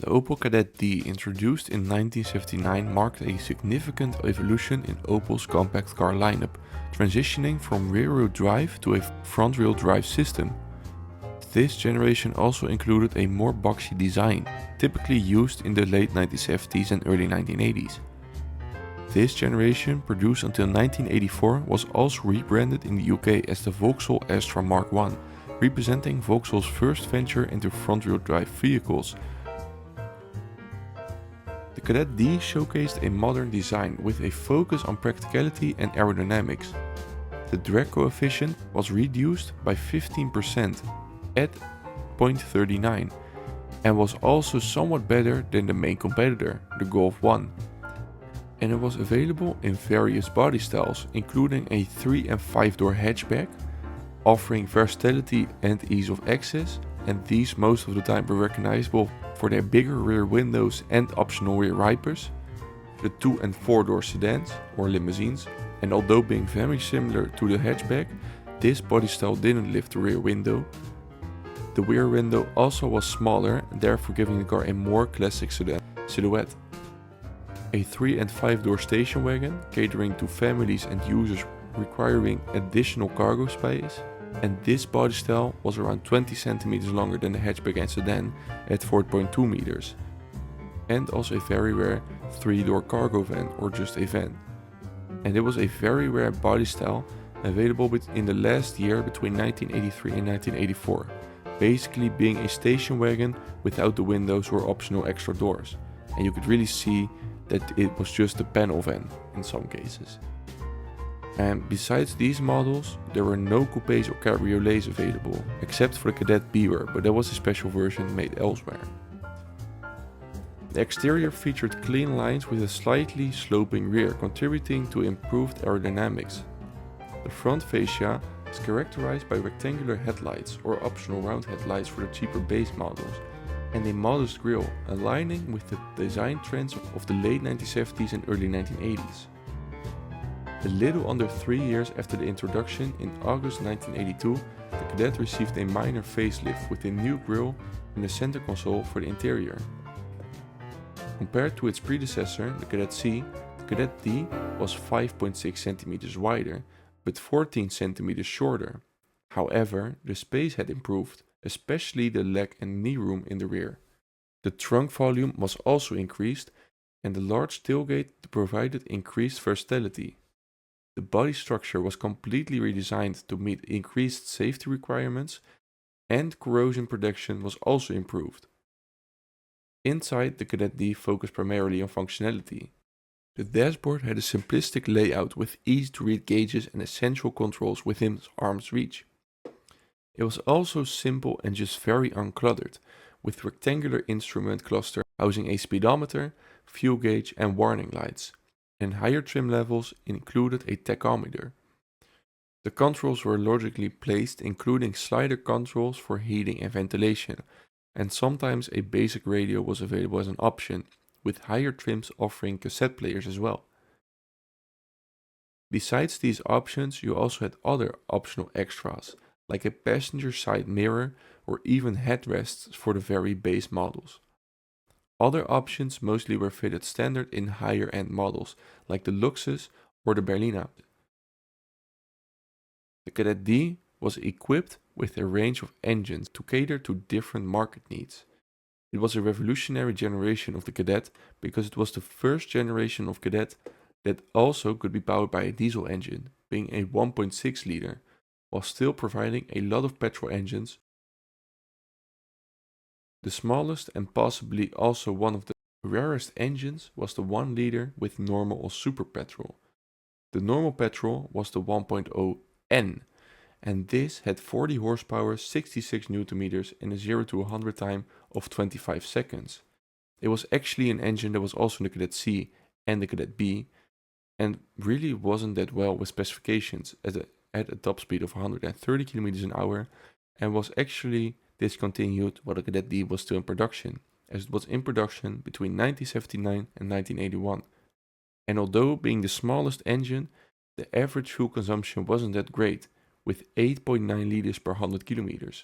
The Opel Kadett D, introduced in 1979, marked a significant evolution in Opel's compact car lineup, transitioning from rear-wheel drive to a front-wheel drive system. This generation also included a more boxy design, typically used in the late 1970s and early 1980s. This generation, produced until 1984, was also rebranded in the UK as the Vauxhall Astra Mk1, representing Vauxhall's first venture into front-wheel drive vehicles. The Kadett D showcased a modern design with a focus on practicality and aerodynamics. The drag coefficient was reduced by 15% at 0.39 and was also somewhat better than the main competitor, the Golf 1. And it was available in various body styles, including a 3 and 5 door hatchback, offering versatility and ease of access, and these most of the time were recognizable for their bigger rear windows and optional rear wipers, the 2 and 4 door sedans or limousines, and although being very similar to the hatchback, this body style didn't lift the rear window. The rear window also was smaller, therefore giving the car a more classic sedan silhouette. A 3 and 5 door station wagon, catering to families and users requiring additional cargo space, and this body style was around 20 cm longer than the hatchback and sedan at 4.2 meters, and also a very rare 3-door cargo van or just a van. And it was a very rare body style available in the last year between 1983 and 1984, basically being a station wagon without the windows or optional extra doors, and you could really see that it was just a panel van in some cases. And besides these models, there were no coupes or cabriolets available, except for the Kadett Beaver, but that was a special version made elsewhere. The exterior featured clean lines with a slightly sloping rear, contributing to improved aerodynamics. The front fascia is characterized by rectangular headlights or optional round headlights for the cheaper base models, and a modest grille, aligning with the design trends of the late 1970s and early 1980s. A little under 3 years after the introduction, in August 1982, the Kadett received a minor facelift with a new grille and a center console for the interior. Compared to its predecessor, the Kadett C, the Kadett D was 5.6 cm wider, but 14 cm shorter. However, the space had improved, especially the leg and knee room in the rear. The trunk volume was also increased, and the large tailgate provided increased versatility. The body structure was completely redesigned to meet increased safety requirements, and corrosion protection was also improved. Inside, the Kadett D focused primarily on functionality. The dashboard had a simplistic layout with easy-to-read gauges and essential controls within arm's reach. It was also simple and just very uncluttered, with rectangular instrument cluster housing a speedometer, fuel gauge and warning lights, and higher trim levels included a tachometer. The controls were logically placed, including slider controls for heating and ventilation, and sometimes a basic radio was available as an option, with higher trims offering cassette players as well. Besides these options, you also had other optional extras, like a passenger side mirror or even headrests for the very base models. Other options mostly were fitted standard in higher end models, like the Luxus or the Berlina. The Kadett D was equipped with a range of engines to cater to different market needs. It was a revolutionary generation of the Kadett because it was the first generation of Kadett that also could be powered by a diesel engine, being a 1.6 liter, while still providing a lot of petrol engines. The smallest and possibly also one of the rarest engines was the 1 liter with normal or super petrol. The normal petrol was the 1.0N, and this had 40 horsepower, 66 Nm and a 0 to 100 time of 25 seconds. It was actually an engine that was also in the Kadett C and the Kadett B, and really wasn't that well with specifications as it had a top speed of 130 km an hour and was actually discontinued while the Kadett D was still in production, as it was in production between 1979 and 1981. And although being the smallest engine, the average fuel consumption wasn't that great, with 8.9 liters per 100 kilometers.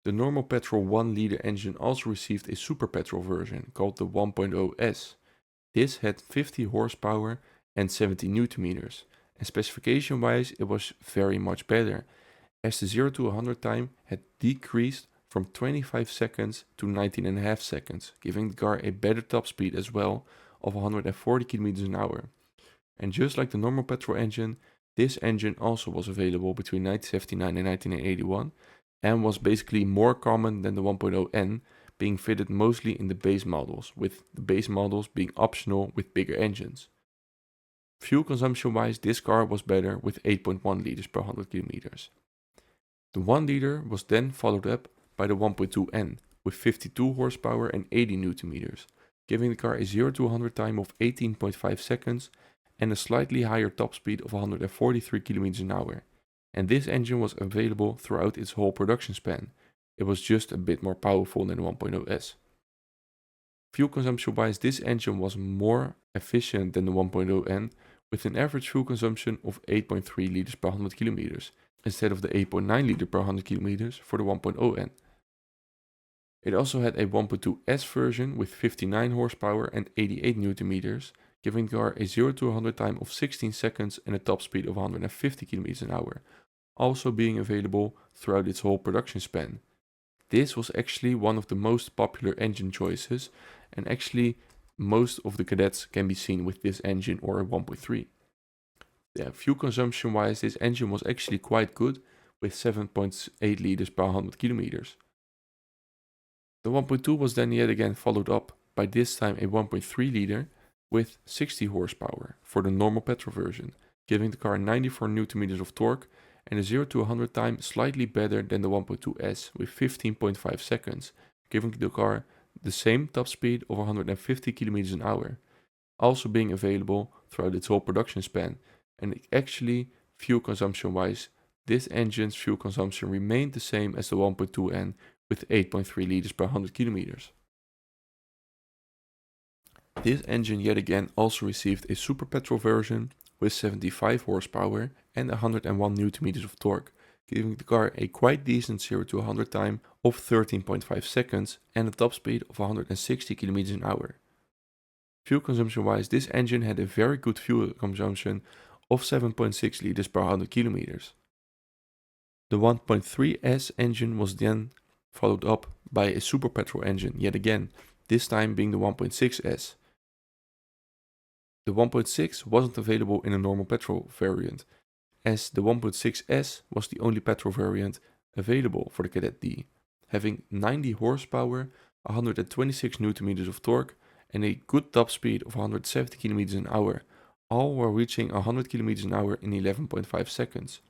The normal petrol 1 liter engine also received a super petrol version called the 1.0S. This had 50 horsepower and 70 Newton meters, and specification wise it was very much better, as the 0 to 100 time had decreased from 25 seconds to 19.5 seconds, giving the car a better top speed as well of 140 km an hour. And just like the normal petrol engine, this engine also was available between 1979 and 1981 and was basically more common than the 1.0N, being fitted mostly in the base models, with the base models being optional with bigger engines. Fuel consumption wise, this car was better with 8.1 liters per 100 kilometers. The 1 liter was then followed up by the 1.2N with 52 horsepower and 80 Newton meters, giving the car a 0 to 100 time of 18.5 seconds and a slightly higher top speed of 143 km an hour. And this engine was available throughout its whole production span. It was just a bit more powerful than the 1.0S. Fuel consumption wise, this engine was more efficient than the 1.0N, with an average fuel consumption of 8.3 liters per 100 kilometers, instead of the 8.9 liter per 100 kilometers for the 1.0N. It also had a 1.2S version with 59 horsepower and 88 Newton meters, giving the car a 0 to 100 time of 16 seconds and a top speed of 150 km an hour, also being available throughout its whole production span. This was actually one of the most popular engine choices, and actually most of the Kadetts can be seen with this engine or a 1.3. Fuel consumption wise, this engine was actually quite good with 7.8 liters per 100 kilometers. The 1.2 was then yet again followed up by this time a 1.3 liter with 60 horsepower for the normal petrol version, giving the car 94 Newton meters of torque and a 0 to 100 time slightly better than the 1.2S with 15.5 seconds, giving the car the same top speed of 150 km an hour, also being available throughout its whole production span. And actually, fuel consumption wise, this engine's fuel consumption remained the same as the 1.2N with 8.3 liters per 100 kilometers. This engine yet again also received a super petrol version with 75 horsepower and 101 Newton meters of torque, giving the car a quite decent 0 to 100 time of 13.5 seconds and a top speed of 160 km an hour. Fuel consumption wise, this engine had a very good fuel consumption of 7.6 liters per 100 kilometers. The 1.3S engine was then followed up by a super petrol engine yet again, this time being the 1.6S. The 1.6 wasn't available in a normal petrol variant, as the 1.6S was the only petrol variant available for the Kadett D, having 90 horsepower, 126 Newton meters of torque and a good top speed of 170 km an hour, all while reaching 100 km an hour in 11.5 seconds.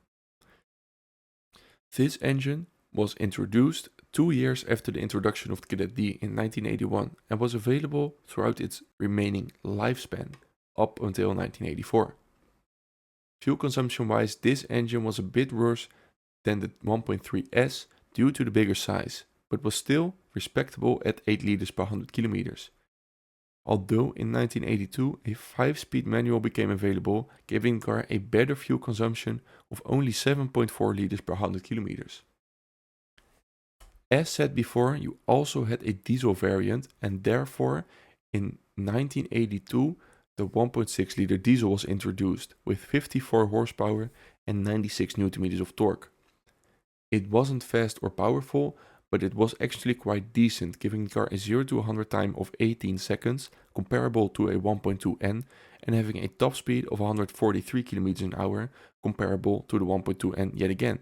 This engine was introduced 2 years after the introduction of the Kadett D in 1981 and was available throughout its remaining lifespan, up until 1984. Fuel consumption wise, this engine was a bit worse than the 1.3S due to the bigger size, but was still respectable at 8 liters per 100 kilometers. Although in 1982 a 5-speed manual became available, giving the car a better fuel consumption of only 7.4 liters per 100 kilometers. As said before, you also had a diesel variant, and therefore in 1982 the 1.6 liter diesel was introduced with 54 horsepower and 96 Newton meters of torque. It wasn't fast or powerful, but it was actually quite decent, giving the car a 0 to 100 time of 18 seconds, comparable to a 1.2N, and having a top speed of 143 km an hour, comparable to the 1.2N yet again.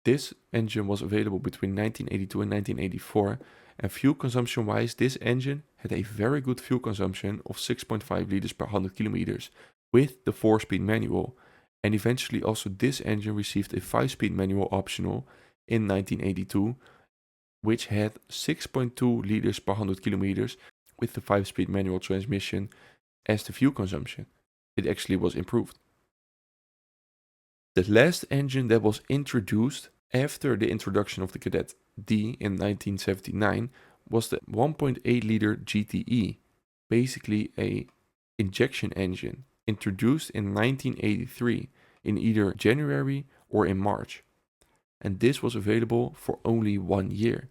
This engine was available between 1982 and 1984, and fuel consumption wise, this engine had a very good fuel consumption of 6.5 liters per 100 kilometers with the 4-speed manual, and eventually also this engine received a 5-speed manual optional in 1982, which had 6.2 liters per 100 kilometers with the 5-speed manual transmission as the fuel consumption. It actually was improved. The last engine that was introduced after the introduction of the Kadett D in 1979 was the 1.8 liter GTE, basically a injection engine, introduced in 1983 in either January or in March. and this was available for only 1 year.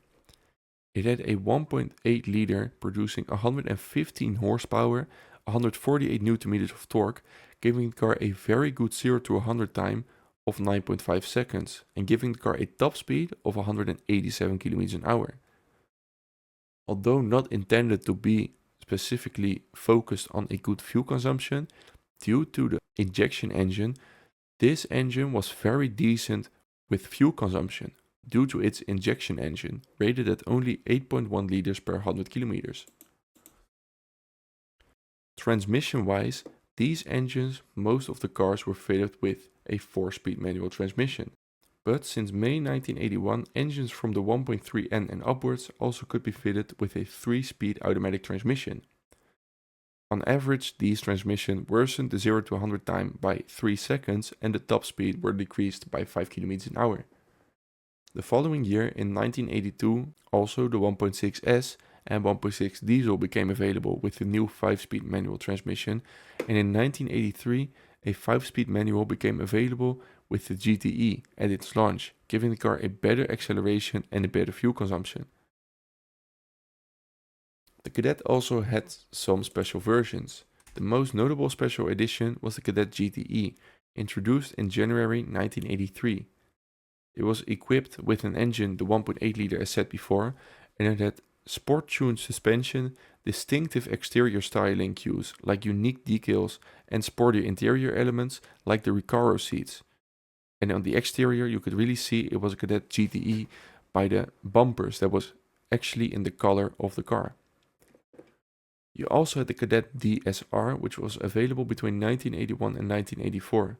It had a 1.8 liter producing 115 horsepower, 148 Nm of torque, giving the car a very good 0 to 100 time of 9.5 seconds and giving the car a top speed of 187 km an hour. Although not intended to be specifically focused on a good fuel consumption, due to the injection engine, this engine was very decent with fuel consumption due to its injection engine, rated at only 8.1 liters per 100 kilometers. Transmission-wise, these engines, most of the cars were fitted with a 4-speed manual transmission. But since May 1981, engines from the 1.3N and upwards also could be fitted with a 3-speed automatic transmission. On average, these transmissions worsened the 0 to 100 time by 3 seconds and the top speed were decreased by 5 km an hour. The following year, in 1982, also the 1.6S and 1.6 diesel became available with the new 5-speed manual transmission, and in 1983, a 5-speed manual became available with the GTE at its launch, giving the car a better acceleration and a better fuel consumption. The Kadett also had some special versions. The most notable special edition was the Kadett GTE, introduced in January 1983. It was equipped with an engine, the 1.8 liter as said before, and it had sport-tuned suspension, distinctive exterior styling cues like unique decals and sporty interior elements like the Recaro seats. And on the exterior you could really see it was a Kadett GTE by the bumpers that was actually in the color of the car. You also had the Kadett DSR, which was available between 1981 and 1984.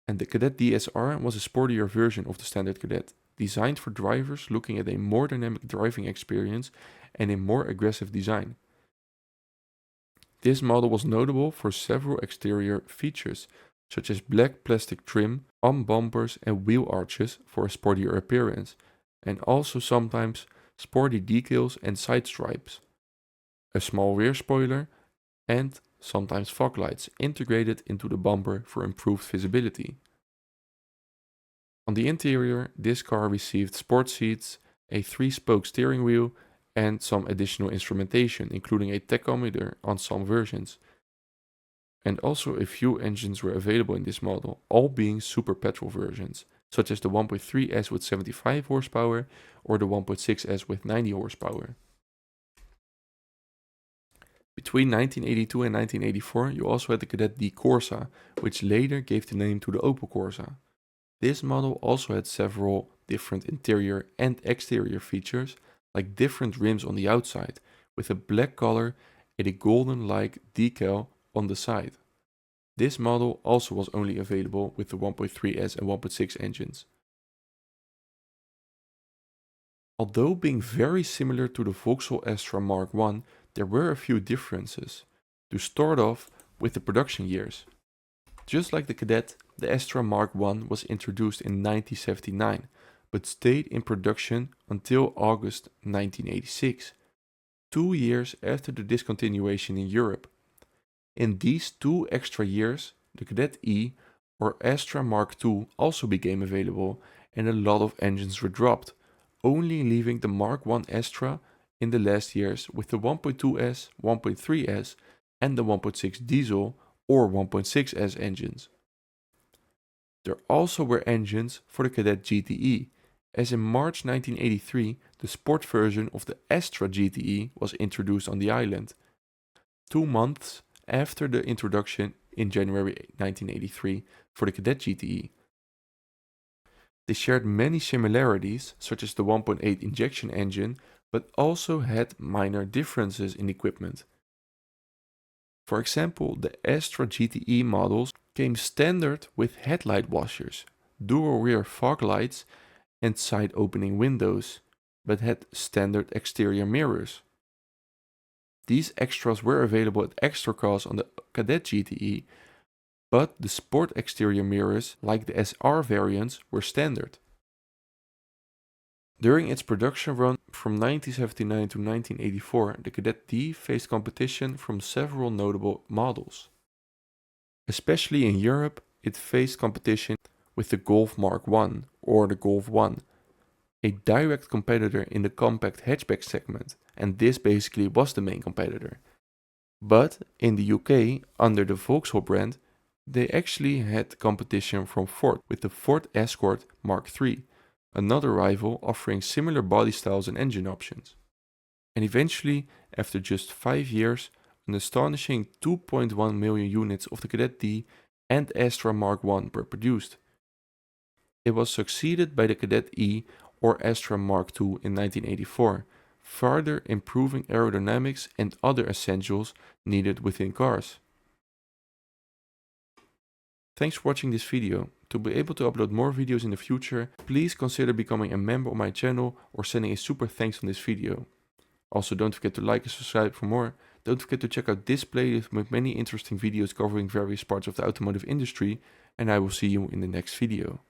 And the Kadett DSR was a sportier version of the standard Kadett, designed for drivers looking at a more dynamic driving experience and a more aggressive design. This model was notable for several exterior features, such as black plastic trim on bumpers and wheel arches for a sportier appearance, and also sometimes sporty decals and side stripes, a small rear spoiler, and sometimes fog lights integrated into the bumper for improved visibility. On the interior, this car received sport seats, a 3-spoke steering wheel, and some additional instrumentation, including a tachometer on some versions. And also a few engines were available in this model, all being super petrol versions, such as the 1.3S with 75 horsepower or the 1.6S with 90 horsepower. Between 1982 and 1984, you also had the Kadett Corsa, which later gave the name to the Opel Corsa. This model also had several different interior and exterior features, like different rims on the outside, with a black color and a golden-like decal on the side. This model also was only available with the 1.3S and 1.6 engines. Although being very similar to the Vauxhall Astra Mk1, there were a few differences. To start off with the production years. Just like the Kadett, the Astra Mk1 was introduced in 1979, but stayed in production until August 1986, 2 years after the discontinuation in Europe. In these 2 extra years, the Kadett E or Astra Mk2 also became available and a lot of engines were dropped, only leaving the Mk1 Astra in the last years with the 1.2S, 1.3S and the 1.6 diesel or 1.6S engines. There also were engines for the Kadett GTE, as in March 1983 the sport version of the Astra GTE was introduced on the island, 2 months after the introduction in January 1983 for the Kadett GTE. They shared many similarities, such as the 1.8 injection engine, but also had minor differences in equipment. For example, the Astra GTE models came standard with headlight washers, dual rear fog lights and side opening windows, but had standard exterior mirrors. These extras were available at extra cost on the Kadett GTE, but the sport exterior mirrors, like the SR variants, were standard. During its production run from 1979 to 1984, the Kadett D faced competition from several notable models. Especially in Europe, it faced competition with the Golf Mk1 or the Golf 1, a direct competitor in the compact hatchback segment, and this basically was the main competitor. But in the UK, under the Vauxhall brand, they actually had competition from Ford with the Ford Escort Mark III, another rival offering similar body styles and engine options. And eventually, after just 5 years, an astonishing 2.1 million units of the Kadett D and Astra Mk1 were produced. It was succeeded by the Kadett E or Astra Mk2 in 1984, further improving aerodynamics and other essentials needed within cars. Thanks for watching this video. To be able to upload more videos in the future, please consider becoming a member of my channel or sending a super thanks on this video. Also, don't forget to like and subscribe for more. Don't forget to check out this playlist with many interesting videos covering various parts of the automotive industry, and I will see you in the next video.